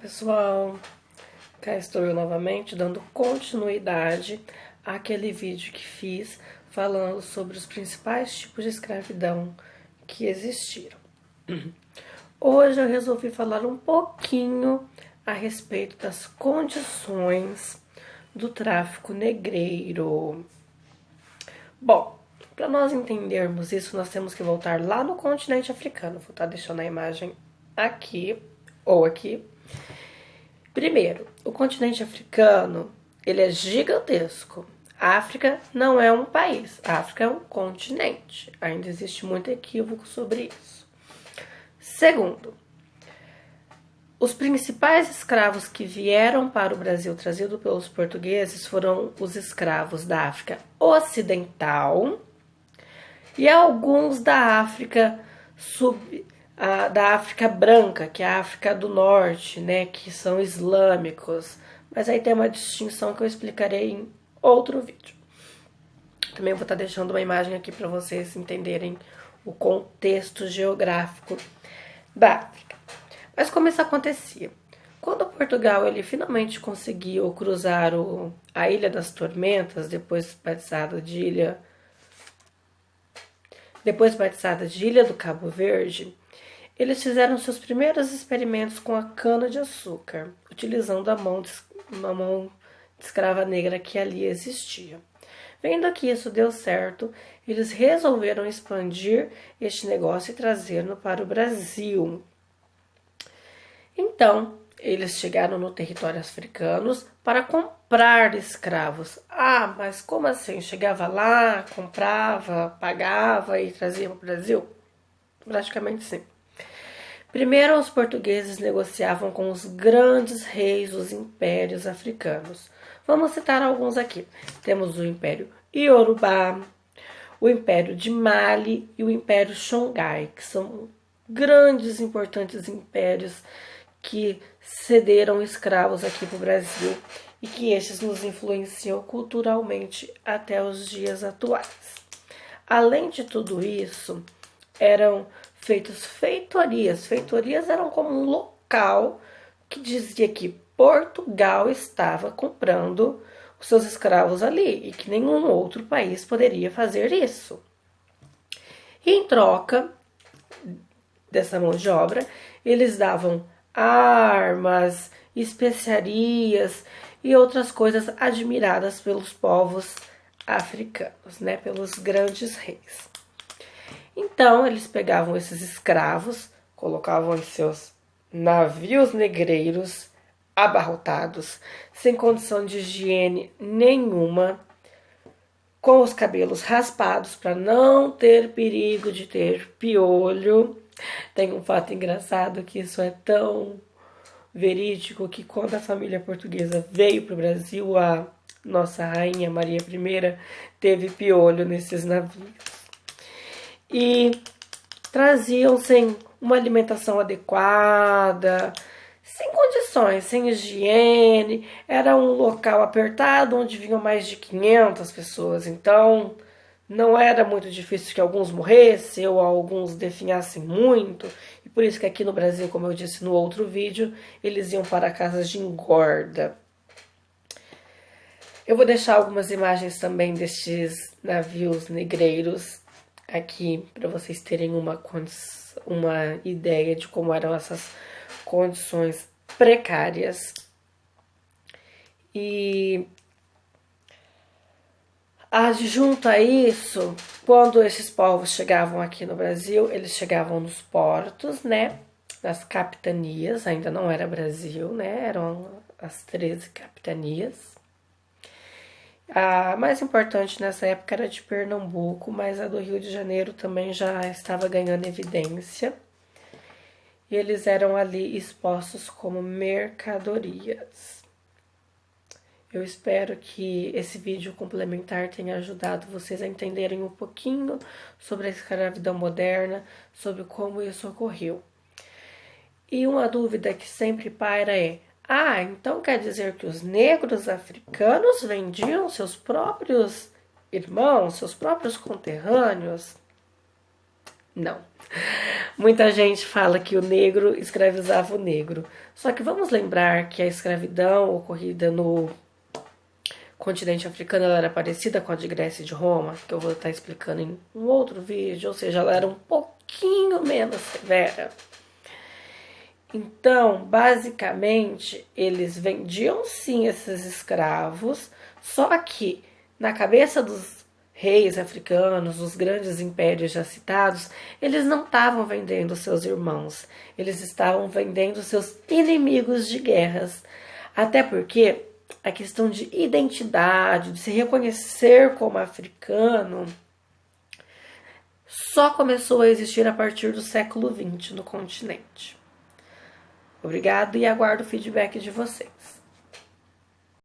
Pessoal, cá estou eu novamente dando continuidade àquele vídeo que fiz falando sobre os principais tipos de escravidão que existiram. Hoje eu resolvi falar um pouquinho a respeito das condições do tráfico negreiro. Bom, para nós entendermos isso, nós temos que voltar lá no continente africano. Vou estar deixando a imagem aqui ou aqui. Primeiro, o continente africano, ele é gigantesco. A África não é um país, a África é um continente. Ainda existe muito equívoco sobre isso. Segundo, os principais escravos que vieram para o Brasil trazidos pelos portugueses foram os escravos da África Ocidental e alguns da África da África branca, que é a África do Norte, né, que são islâmicos. Mas aí tem uma distinção que eu explicarei em outro vídeo. Também vou estar deixando uma imagem aqui para vocês entenderem o contexto geográfico da África. Mas como isso acontecia? Quando Portugal ele finalmente conseguiu cruzar a Ilha das Tormentas, depois batizada de Ilha do Cabo Verde, eles fizeram seus primeiros experimentos com a cana-de-açúcar, utilizando uma mão de escrava negra que ali existia. Vendo que isso deu certo, eles resolveram expandir este negócio e trazê-lo para o Brasil. Então, eles chegaram no território africano para comprar escravos. Ah, mas como assim? Chegava lá, comprava, pagava e trazia para o Brasil? Praticamente sim. Primeiro, os portugueses negociavam com os grandes reis dos impérios africanos. Vamos citar alguns aqui. Temos o Império Iorubá, o Império de Mali e o Império Songhai, que são grandes, importantes impérios que cederam escravos aqui para o Brasil e que estes nos influenciam culturalmente até os dias atuais. Além de tudo isso, eram feitas feitorias. Feitorias eram como um local que dizia que Portugal estava comprando os seus escravos ali e que nenhum outro país poderia fazer isso. E em troca dessa mão de obra, eles davam armas, especiarias e outras coisas admiradas pelos povos africanos, né, pelos grandes reis. Então, eles pegavam esses escravos, colocavam em seus navios negreiros abarrotados, sem condição de higiene nenhuma, com os cabelos raspados para não ter perigo de ter piolho. Tem um fato engraçado que isso é tão verídico que quando a família portuguesa veio para o Brasil, a nossa rainha Maria I teve piolho nesses navios. E traziam sem uma alimentação adequada, sem condições, sem higiene. Era um local apertado onde vinham mais de 500 pessoas, então não era muito difícil que alguns morressem ou alguns definhassem muito. E por isso que aqui no Brasil, como eu disse no outro vídeo, eles iam para casas de engorda. Eu vou deixar algumas imagens também destes navios negreiros aqui para vocês terem uma ideia de como eram essas condições precárias. E junto a isso, quando esses povos chegavam aqui no Brasil, eles chegavam nos portos, né, nas capitanias, ainda não era Brasil, né, eram as 13 capitanias. A mais importante nessa época era de Pernambuco, mas a do Rio de Janeiro também já estava ganhando evidência. E eles eram ali expostos como mercadorias. Eu espero que esse vídeo complementar tenha ajudado vocês a entenderem um pouquinho sobre a escravidão moderna, sobre como isso ocorreu. E uma dúvida que sempre paira é: então quer dizer que os negros africanos vendiam seus próprios irmãos, seus próprios conterrâneos? Não. Muita gente fala que o negro escravizava o negro. Só que vamos lembrar que a escravidão ocorrida no continente africano ela era parecida com a de Grécia e de Roma, que eu vou estar explicando em um outro vídeo, ou seja, ela era um pouquinho menos severa. Então, basicamente, eles vendiam sim esses escravos, só que na cabeça dos reis africanos, dos grandes impérios já citados, eles não estavam vendendo seus irmãos, eles estavam vendendo seus inimigos de guerras. Até porque a questão de identidade, de se reconhecer como africano, só começou a existir a partir do século XX no continente. Obrigado e aguardo o feedback de vocês.